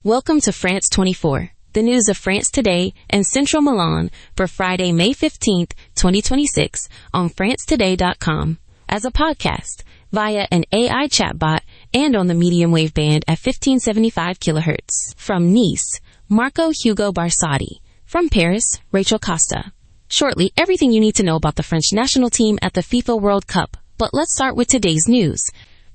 Welcome to France 24, the news of France today and Central Milan for Friday, May 15th, 2026 on francetoday.com, as a podcast, via an AI chatbot, and on the medium wave band at 1575 kHz. From Nice, Marco Hugo Barsati. From Paris, Rachel Costa. Shortly, everything you need to know about the French national team at the FIFA World Cup. But let's start with today's news.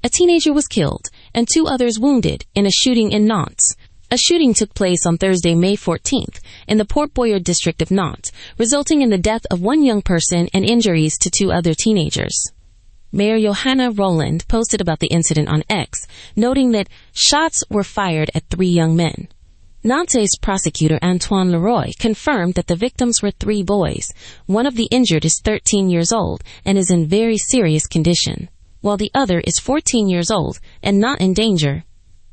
A teenager was killed and 2 others wounded in a shooting in Nantes. A shooting took place on Thursday, May 14th, in the Port Boyard district of Nantes, resulting in the death of 1 young person and injuries to 2 other teenagers. Mayor Johanna Roland posted about the incident on X, noting that shots were fired at 3 young men. Nantes prosecutor Antoine Leroy confirmed that the victims were 3 boys. One of the injured is 13 years old and is in very serious condition, while the other is 14 years old and not in danger.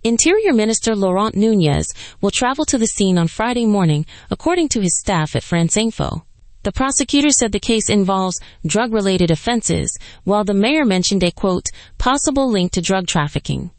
Interior Minister Laurent Nunez will travel to the scene on Friday morning, according to his staff at France Info. The prosecutor said the case involves drug-related offenses, while the mayor mentioned a, quote, possible link to drug trafficking.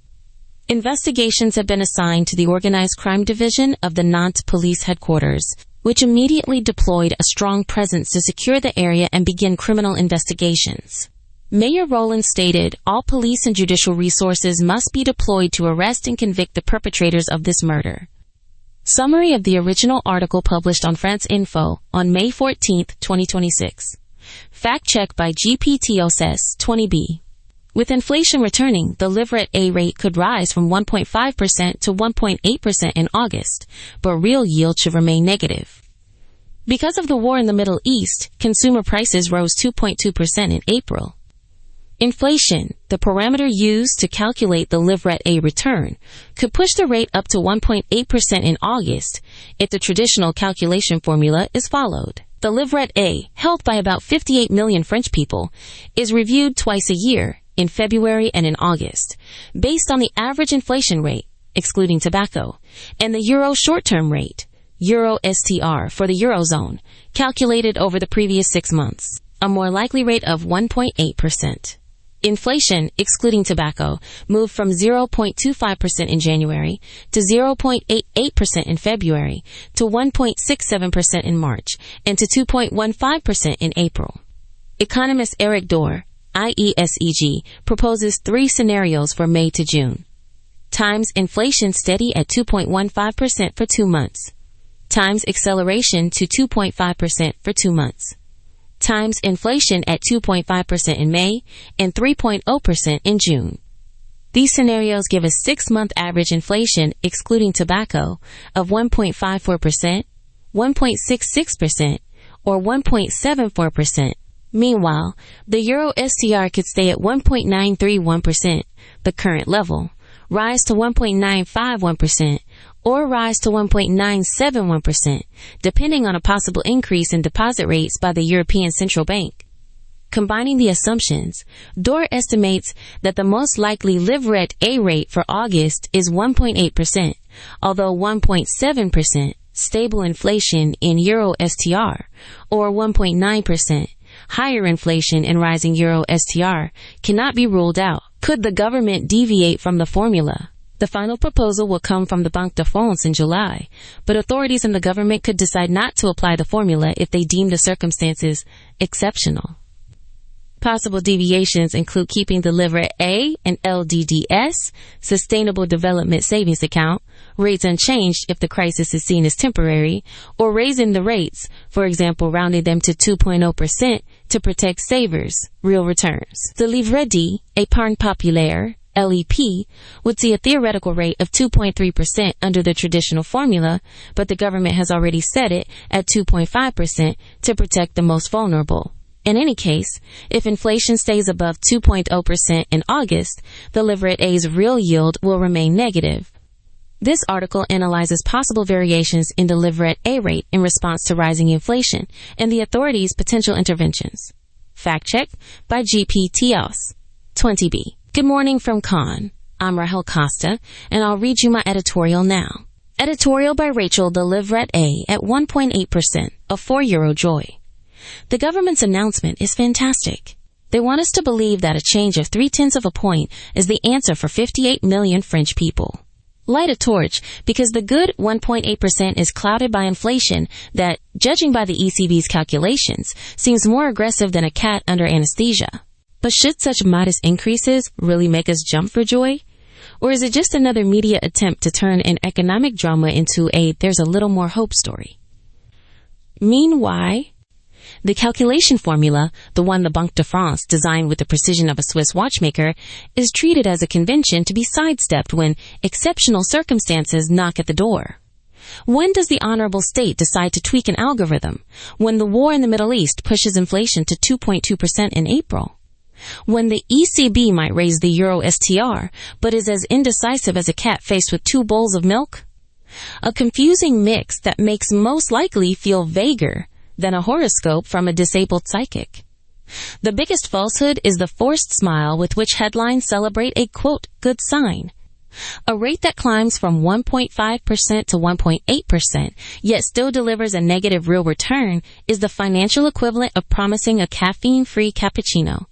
Investigations have been assigned to the Organized Crime Division of the Nantes Police Headquarters, which immediately deployed a strong presence to secure the area and begin criminal investigations. Mayor Roland stated, all police and judicial resources must be deployed to arrest and convict the perpetrators of this murder. Summary of the original article published on France Info on May 14, 2026. Fact check by GPTOSS 20B. With inflation returning, the Livret A rate could rise from 1.5% to 1.8% in August, but real yield should remain negative. Because of the war in the Middle East, consumer prices rose 2.2% in April. Inflation, the parameter used to calculate the Livret A return, could push the rate up to 1.8% in August if the traditional calculation formula is followed. The Livret A, held by about 58 million French people, is reviewed twice a year, in February and in August, based on the average inflation rate, excluding tobacco, and the Euro short-term rate, Euro STR, for the Eurozone, calculated over the previous 6 months, a more likely rate of 1.8%. Inflation, excluding tobacco, moved from 0.25% in January to 0.88% in February to 1.67% in March and to 2.15% in April. Economist Eric Dorr, IESEG, proposes 3 scenarios for May to June. Times inflation steady at 2.15% for 2 months. Times acceleration to 2.5% for 2 months. Times inflation at 2.5% in May and 3.0% in June. These scenarios give a 6-month average inflation, excluding tobacco, of 1.54%, 1.66%, or 1.74%. Meanwhile, the Euro STR could stay at 1.931%, the current level, rise to 1.951%, or rise to 1.971%, depending on a possible increase in deposit rates by the European Central Bank. Combining the assumptions, Dorr estimates that the most likely Livret A rate for August is 1.8%, although 1.7% stable inflation in Euro STR, or 1.9% higher inflation in rising Euro STR cannot be ruled out. Could the government deviate from the formula? The final proposal will come from the Banque de France in July, but authorities in the government could decide not to apply the formula if they deem the circumstances exceptional. Possible deviations include keeping the Livret A and LDDS, Sustainable Development Savings Account, rates unchanged if the crisis is seen as temporary, or raising the rates, for example rounding them to 2.0% to protect savers' real returns. The Livret D, Épargne Populaire, LEP, would see a theoretical rate of 2.3% under the traditional formula, but the government has already set it at 2.5% to protect the most vulnerable. In any case, if inflation stays above 2.0% in August, the Livret A's real yield will remain negative. This article analyzes possible variations in the Livret A rate in response to rising inflation and the authorities' potential interventions. Fact check by GPTOSS 20B. Good morning from Cannes. I'm Rachel Costa, and I'll read you my editorial now. Editorial by Rachel. The Livret A at 1.8%, a €4 joy. The government's announcement is fantastic. They want us to believe that a change of 0.3 of a point is the answer for 58 million French people. Light a torch, because the good 1.8% is clouded by inflation that, judging by the ECB's calculations, seems more aggressive than a cat under anesthesia. But should such modest increases really make us jump for joy? Or is it just another media attempt to turn an economic drama into a "there's a little more hope" story? Meanwhile, the calculation formula, the one the Banque de France designed with the precision of a Swiss watchmaker, is treated as a convention to be sidestepped when exceptional circumstances knock at the door. When does the honorable state decide to tweak an algorithm? When the war in the Middle East pushes inflation to 2.2% in April? When the ECB might raise the Euro STR, but is as indecisive as a cat faced with 2 bowls of milk? A confusing mix that makes most likely feel vaguer than a horoscope from a disabled psychic. The biggest falsehood is the forced smile with which headlines celebrate a, quote, good sign. A rate that climbs from 1.5% to 1.8%, yet still delivers a negative real return, is the financial equivalent of promising a caffeine-free cappuccino.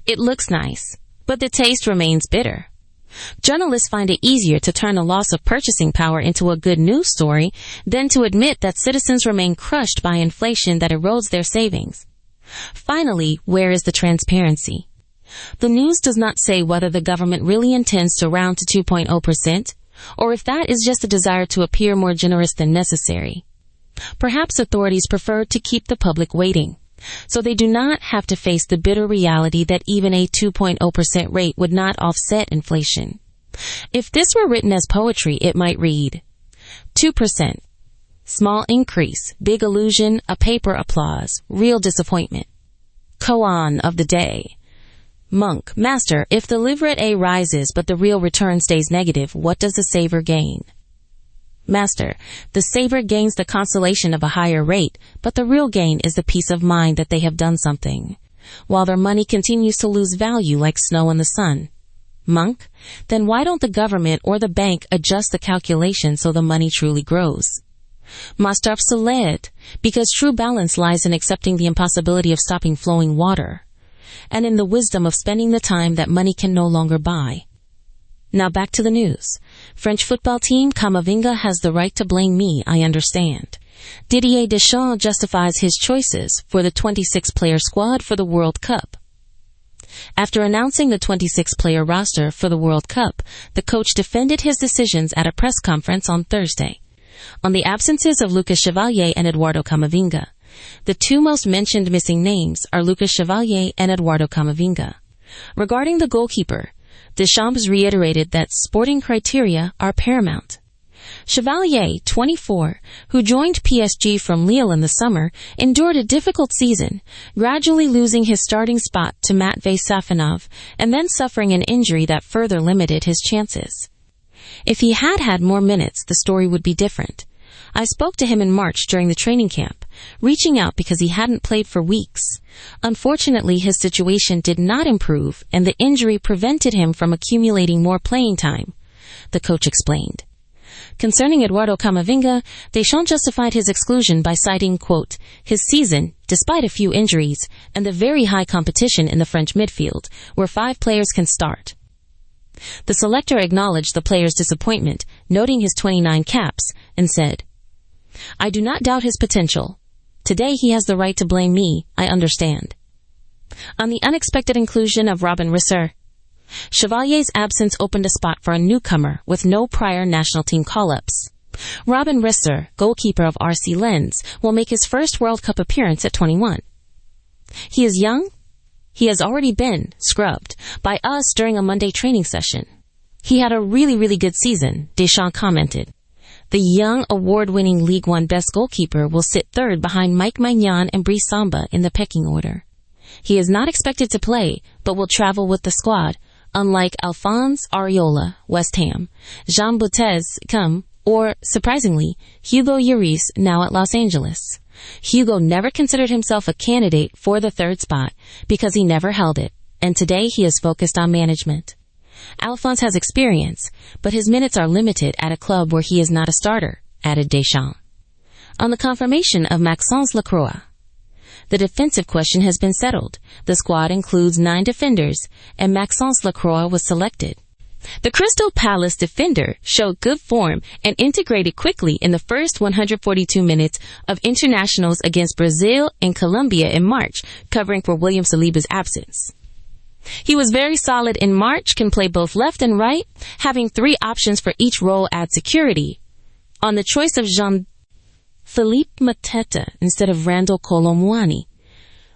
It looks nice, but the taste remains bitter. Journalists find it easier to turn a loss of purchasing power into a good news story than to admit that citizens remain crushed by inflation that erodes their savings. Finally, where is the transparency? The news does not say whether the government really intends to round to 2.0%, or if that is just a desire to appear more generous than necessary. Perhaps authorities prefer to keep the public waiting, so they do not have to face the bitter reality that even a 2.0% rate would not offset inflation. If this were written as poetry, it might read, 2%. Small increase, big illusion, a paper applause, real disappointment. Koan of the day. Monk, Master, if the Livret A rises but the real return stays negative, what does the saver gain? Master, the saver gains the consolation of a higher rate, but the real gain is the peace of mind that they have done something, while their money continues to lose value like snow in the sun. Monk, then why don't the government or the bank adjust the calculation so the money truly grows? Master obsolete, because true balance lies in accepting the impossibility of stopping flowing water, and in the wisdom of spending the time that money can no longer buy. Now back to the news. French football team Camavinga has the right to blame me, I understand. Didier Deschamps justifies his choices for the 26-player squad for the World Cup. After announcing the 26-player roster for the World Cup, the coach defended his decisions at a press conference on Thursday on the absences of Lucas Chevalier and Eduardo Camavinga. The 2 most mentioned missing names are Lucas Chevalier and Eduardo Camavinga. Regarding the goalkeeper, Deschamps reiterated that sporting criteria are paramount. Chevalier, 24, who joined PSG from Lille in the summer, endured a difficult season, gradually losing his starting spot to Matvei Safonov and then suffering an injury that further limited his chances. If he had had more minutes, the story would be different. I spoke to him in March during the training camp, reaching out because he hadn't played for weeks. Unfortunately, his situation did not improve, and the injury prevented him from accumulating more playing time, the coach explained. Concerning Eduardo Camavinga, Deschamps justified his exclusion by citing, quote, his season, despite a few injuries, and the very high competition in the French midfield, where 5 players can start. The selector acknowledged the player's disappointment, noting his 29 caps, and said, I do not doubt his potential. Today he has the right to blame me, I understand. On the unexpected inclusion of Robin Risser, Chevalier's absence opened a spot for a newcomer with no prior national team call-ups. Robin Risser, goalkeeper of RC Lens, will make his first World Cup appearance at 21. He is young. He has already been scrubbed by us during a Monday training session. He had a really good season, Deschamps commented. The young, award-winning Ligue 1 best goalkeeper will sit third behind Mike Maignan and Brice Samba in the pecking order. He is not expected to play, but will travel with the squad, unlike Alphonse Areola, West Ham, Jean Boutez, or, surprisingly, Hugo Lloris, now at Los Angeles. Hugo never considered himself a candidate for the third spot because he never held it, and today he is focused on management. Alphonse has experience, but his minutes are limited at a club where he is not a starter, added Deschamps. On the confirmation of Maxence Lacroix, the defensive question has been settled. The squad includes 9 defenders, and Maxence Lacroix was selected. The Crystal Palace defender showed good form and integrated quickly in the first 142 minutes of internationals against Brazil and Colombia in March, covering for William Saliba's absence. He was very solid in March, can play both left and right, having 3 options for each role adds security. On the choice of Jean-Philippe Mateta instead of Randall Kolo Muani.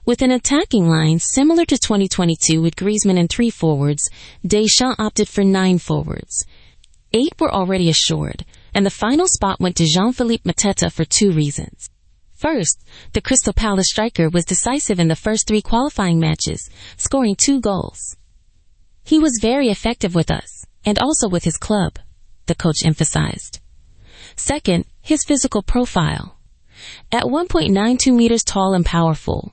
With an attacking line similar to 2022 with Griezmann and 3 forwards, Deschamps opted for 9 forwards. 8 were already assured, and the final spot went to Jean-Philippe Mateta for 2 reasons. First, the Crystal Palace striker was decisive in the first 3 qualifying matches, scoring 2 goals. He was very effective with us, and also with his club, the coach emphasized. Second, his physical profile. At 1.92 meters tall and powerful,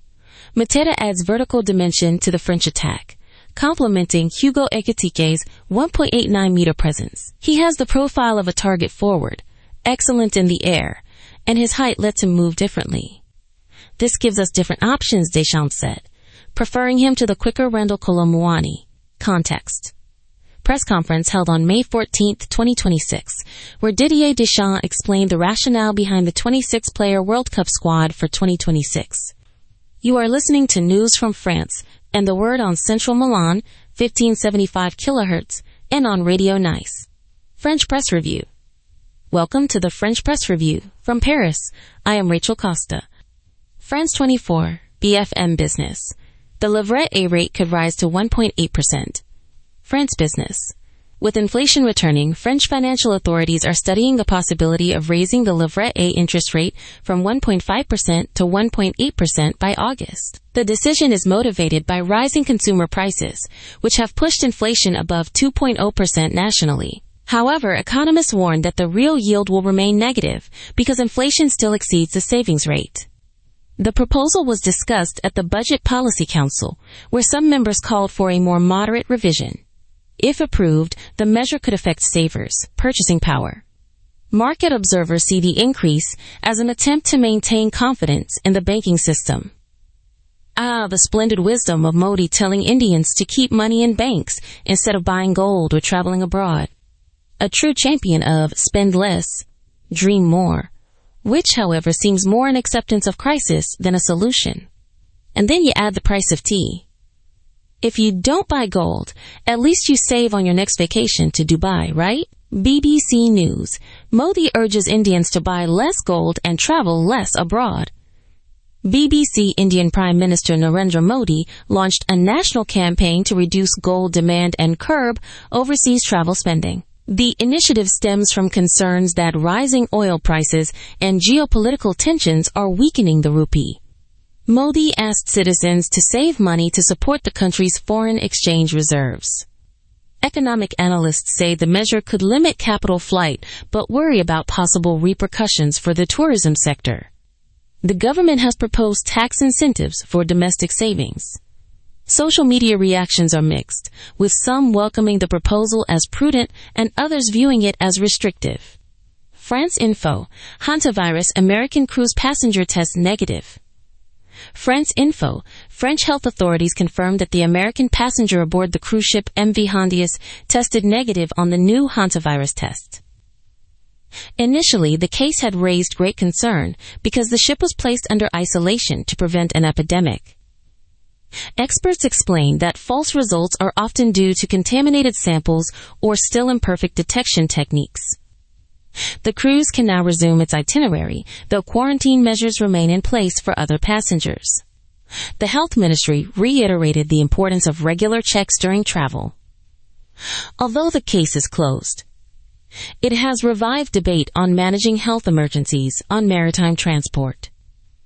Mateta adds vertical dimension to the French attack, complementing Hugo Ekitiké's 1.89 meter presence. He has the profile of a target forward, excellent in the air, and his height lets him move differently. This gives us different options, Deschamps said, preferring him to the quicker Randall Kolo Muani. Context. Press conference held on May 14, 2026, where Didier Deschamps explained the rationale behind the 26-player World Cup squad for 2026. You are listening to News from France and the Word on Central Milan, 1575 kHz, and on Radio Nice. French Press Review. Welcome to the French Press Review. From Paris, I am Rachel Costa. France 24, BFM Business. The Livret A rate could rise to 1.8%. France Business. With inflation returning, French financial authorities are studying the possibility of raising the Livret A interest rate from 1.5% to 1.8% by August. The decision is motivated by rising consumer prices, which have pushed inflation above 2.0% nationally. However, economists warn that the real yield will remain negative because inflation still exceeds the savings rate. The proposal was discussed at the Budget Policy Council, where some members called for a more moderate revision. If approved, the measure could affect savers' purchasing power. Market observers see the increase as an attempt to maintain confidence in the banking system. The splendid wisdom of Modi telling Indians to keep money in banks instead of buying gold or traveling abroad. A true champion of spend less, dream more, which, however, seems more an acceptance of crisis than a solution. And then you add the price of tea. If you don't buy gold, at least you save on your next vacation to Dubai, right? BBC News. Modi urges Indians to buy less gold and travel less abroad. BBC Indian Prime Minister Narendra Modi launched a national campaign to reduce gold demand and curb overseas travel spending. The initiative stems from concerns that rising oil prices and geopolitical tensions are weakening the rupee. Modi asked citizens to save money to support the country's foreign exchange reserves. Economic analysts say the measure could limit capital flight, but worry about possible repercussions for the tourism sector. The government has proposed tax incentives for domestic savings. Social media reactions are mixed, with some welcoming the proposal as prudent and others viewing it as restrictive. France Info. Hantavirus American cruise passenger test negative. France Info. French health authorities confirmed that the American passenger aboard the cruise ship MV Hondius tested negative on the new hantavirus test. Initially, the case had raised great concern because the ship was placed under isolation to prevent an epidemic. Experts explain that false results are often due to contaminated samples or still imperfect detection techniques. The cruise can now resume its itinerary, though quarantine measures remain in place for other passengers. The health ministry reiterated the importance of regular checks during travel. Although the case is closed, it has revived debate on managing health emergencies on maritime transport.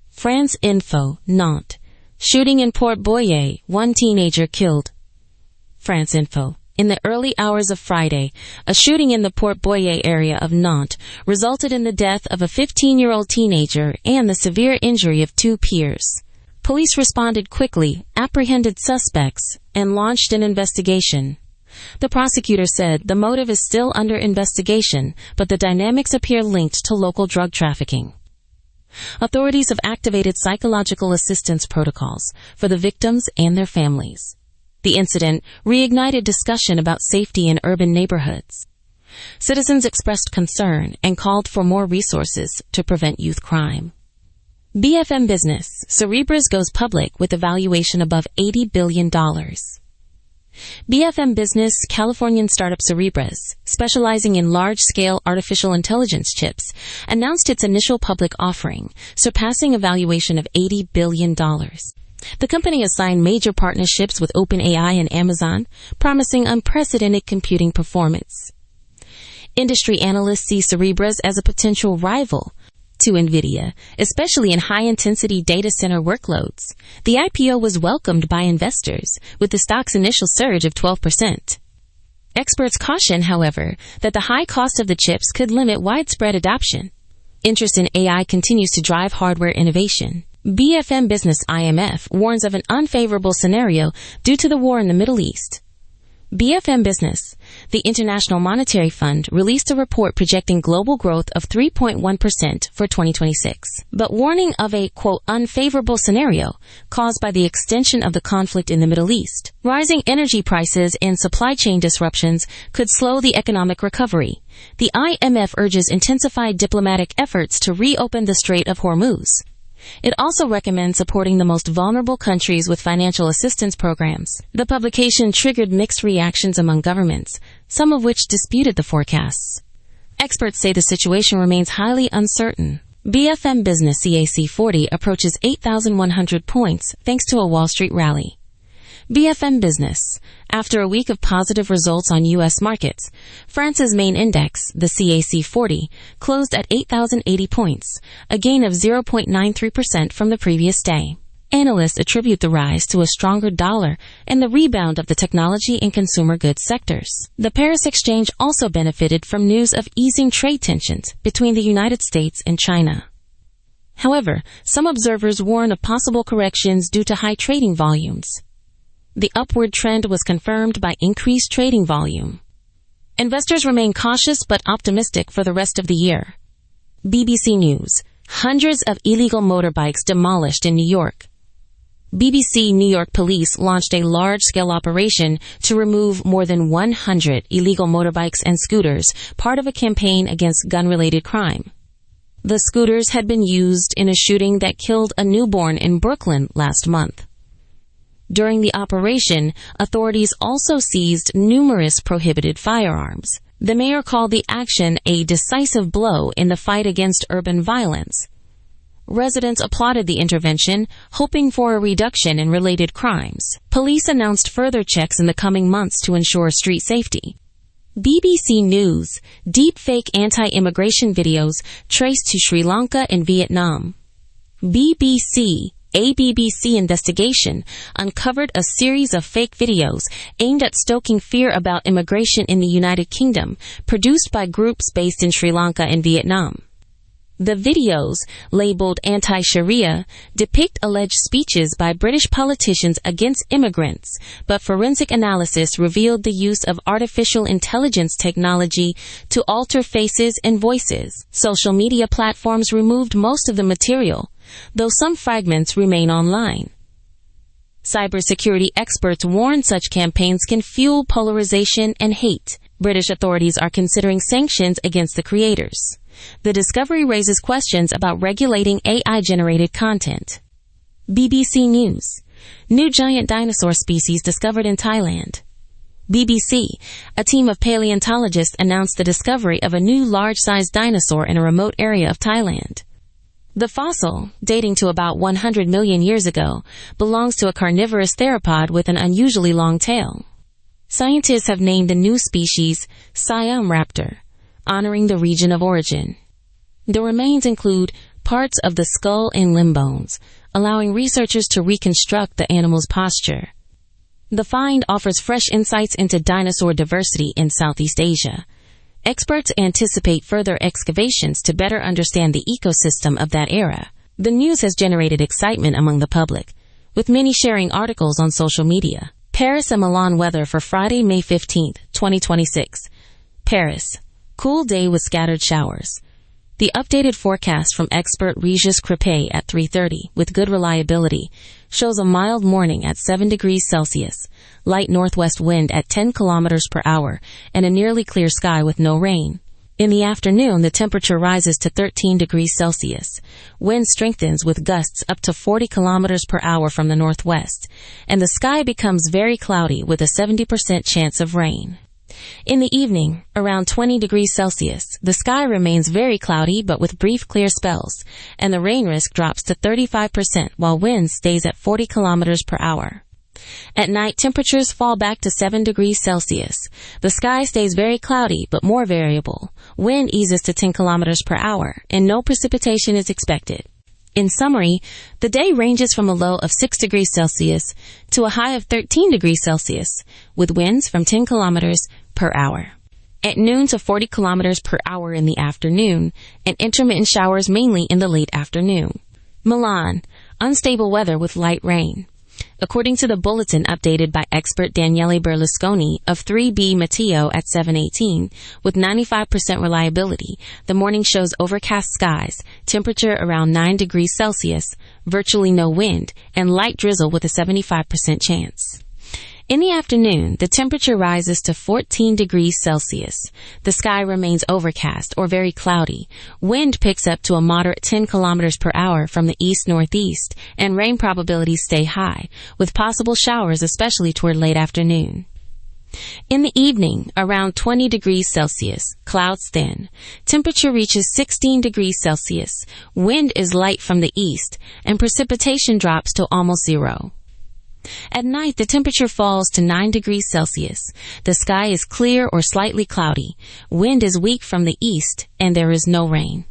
France Info. Nantes. Shooting in Port Boyer, one teenager killed. France Info. In the early hours of Friday, a shooting in the Port Boyer area of Nantes resulted in the death of a 15-year-old teenager and the severe injury of 2 peers. Police responded quickly, apprehended suspects, and launched an investigation. The prosecutor said the motive is still under investigation, but the dynamics appear linked to local drug trafficking. Authorities have activated psychological assistance protocols for the victims and their families. The incident reignited discussion about safety in urban neighborhoods. Citizens expressed concern and called for more resources to prevent youth crime. BFM Business, Cerebras goes public with a valuation above $80 billion. BFM Business, Californian startup Cerebras, specializing in large-scale artificial intelligence chips, announced its initial public offering, surpassing a valuation of $80 billion. The company has signed major partnerships with OpenAI and Amazon, promising unprecedented computing performance. Industry analysts see Cerebras as a potential rival to NVIDIA, especially in high-intensity data center workloads. The IPO was welcomed by investors, with the stock's initial surge of 12%. Experts caution, however, that the high cost of the chips could limit widespread adoption. Interest in AI continues to drive hardware innovation. BFM Business IMF warns of an unfavorable scenario due to the war in the Middle East. BFM Business, the International Monetary Fund, released a report projecting global growth of 3.1% for 2026, but warning of a, quote, unfavorable scenario caused by the extension of the conflict in the Middle East. Rising energy prices and supply chain disruptions could slow the economic recovery. The IMF urges intensified diplomatic efforts to reopen the Strait of Hormuz. It also recommends supporting the most vulnerable countries with financial assistance programs. The publication triggered mixed reactions among governments, some of which disputed the forecasts. Experts say the situation remains highly uncertain. BFM Business CAC 40 approaches 8,100 points thanks to a Wall Street rally. BFM Business. After a week of positive results on U.S. markets, France's main index, the CAC 40, closed at 8,080 points, a gain of 0.93% from the previous day. Analysts attribute the rise to a stronger dollar and the rebound of the technology and consumer goods sectors. The Paris exchange also benefited from news of easing trade tensions between the United States and China. However, some observers warn of possible corrections due to high trading volumes. The upward trend was confirmed by increased trading volume. Investors remain cautious but optimistic for the rest of the year. BBC News. Hundreds of illegal motorbikes demolished in New York. BBC New York police launched a large-scale operation to remove more than 100 illegal motorbikes and scooters, part of a campaign against gun-related crime. The scooters had been used in a shooting that killed a newborn in Brooklyn last month. During the operation, authorities also seized numerous prohibited firearms. The mayor called the action a decisive blow in the fight against urban violence. Residents applauded the intervention, hoping for a reduction in related crimes. Police announced further checks in the coming months to ensure street safety. BBC News. Deepfake anti-immigration videos traced to Sri Lanka and Vietnam. A BBC investigation uncovered a series of fake videos aimed at stoking fear about immigration in the United Kingdom, produced by groups based in Sri Lanka and Vietnam. The videos, labeled anti-Sharia, depict alleged speeches by British politicians against immigrants, but forensic analysis revealed the use of artificial intelligence technology to alter faces and voices. Social media platforms removed most of the material, though some fragments remain online. Cybersecurity experts warn such campaigns can fuel polarization and hate. British authorities are considering sanctions against the creators. The discovery raises questions about regulating AI-generated content. BBC News. New giant dinosaur species discovered in Thailand. BBC. A team of paleontologists announced the discovery of a new large-sized dinosaur in a remote area of Thailand. The fossil, dating to about 100 million years ago, belongs to a carnivorous theropod with an unusually long tail. Scientists have named the new species Siam raptor, honoring the region of origin. The remains include parts of the skull and limb bones, allowing researchers to reconstruct the animal's posture. The find offers fresh insights into dinosaur diversity in Southeast Asia. Experts anticipate further excavations to better understand the ecosystem of that era. The news has generated excitement among the public, with many sharing articles on social media. Paris and Milan weather for Friday, May 15, 2026. Paris. Cool day with scattered showers. The updated forecast from expert Regis Crepé at 3:30, with good reliability, shows a mild morning at 7 degrees Celsius, light northwest wind at 10 kilometers per hour, and a nearly clear sky with no rain. In the afternoon, the temperature rises to 13 degrees Celsius. Wind strengthens with gusts up to 40 kilometers per hour from the northwest, and the sky becomes very cloudy with a 70% chance of rain. In the evening, around 20 degrees Celsius, the sky remains very cloudy but with brief clear spells, and the rain risk drops to 35% while wind stays at 40 kilometers per hour. At night, temperatures fall back to 7 degrees Celsius. The sky stays very cloudy but more variable. Wind eases to 10 kilometers per hour, and no precipitation is expected. In summary, the day ranges from a low of 6 degrees Celsius to a high of 13 degrees Celsius, with winds from 10 kilometers per hour. At noon to 40 kilometers per hour in the afternoon, and intermittent showers mainly in the late afternoon. Milan, unstable weather with light rain. According to the bulletin updated by expert Daniele Berlusconi of 3B Meteo at 7:18, with 95% reliability, the morning shows overcast skies, temperature around 9 degrees Celsius, virtually no wind, and light drizzle with a 75% chance. In the afternoon, the temperature rises to 14 degrees Celsius. The sky remains overcast or very cloudy. Wind picks up to a moderate 10 kilometers per hour from the east-northeast, and rain probabilities stay high, with possible showers especially toward late afternoon. In the evening, around 20 degrees Celsius, clouds thin. Temperature reaches 16 degrees Celsius. Wind is light from the east, and precipitation drops to almost zero. At night, the temperature falls to 9 degrees Celsius. The sky is clear or slightly cloudy. Wind is weak from the east, and there is no rain.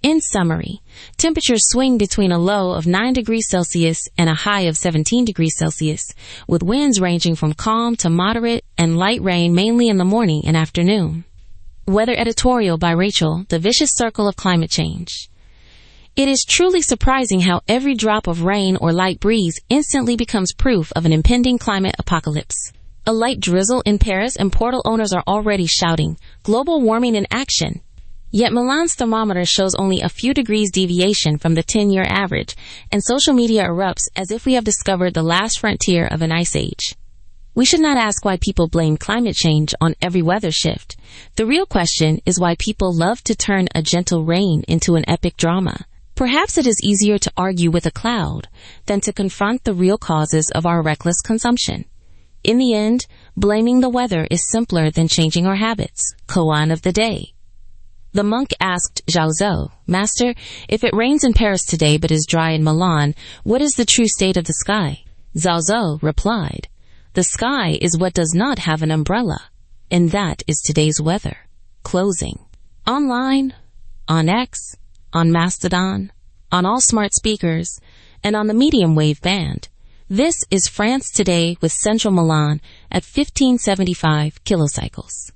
In summary, temperatures swing between a low of 9 degrees Celsius and a high of 17 degrees Celsius, with winds ranging from calm to moderate and light rain mainly in the morning and afternoon. Weather editorial by Rachel, The Vicious Circle of Climate Change. It is truly surprising how every drop of rain or light breeze instantly becomes proof of an impending climate apocalypse. A light drizzle in Paris and portal owners are already shouting, "Global warming in action." Yet Milan's thermometer shows only a few degrees deviation from the 10-year average, and social media erupts as if we have discovered the last frontier of an ice age. We should not ask why people blame climate change on every weather shift. The real question is why people love to turn a gentle rain into an epic drama. Perhaps it is easier to argue with a cloud than to confront the real causes of our reckless consumption. In the end, blaming the weather is simpler than changing our habits. Koan of the day. The monk asked Zhao Zhou, "Master, if it rains in Paris today but is dry in Milan, what is the true state of the sky?" Zhao Zhou replied, "The sky is what does not have an umbrella, and that is today's weather." Closing. Online, on X, on Mastodon, on all smart speakers, and on the medium wave band. This is France Today with Central Milan at 1575 kilocycles.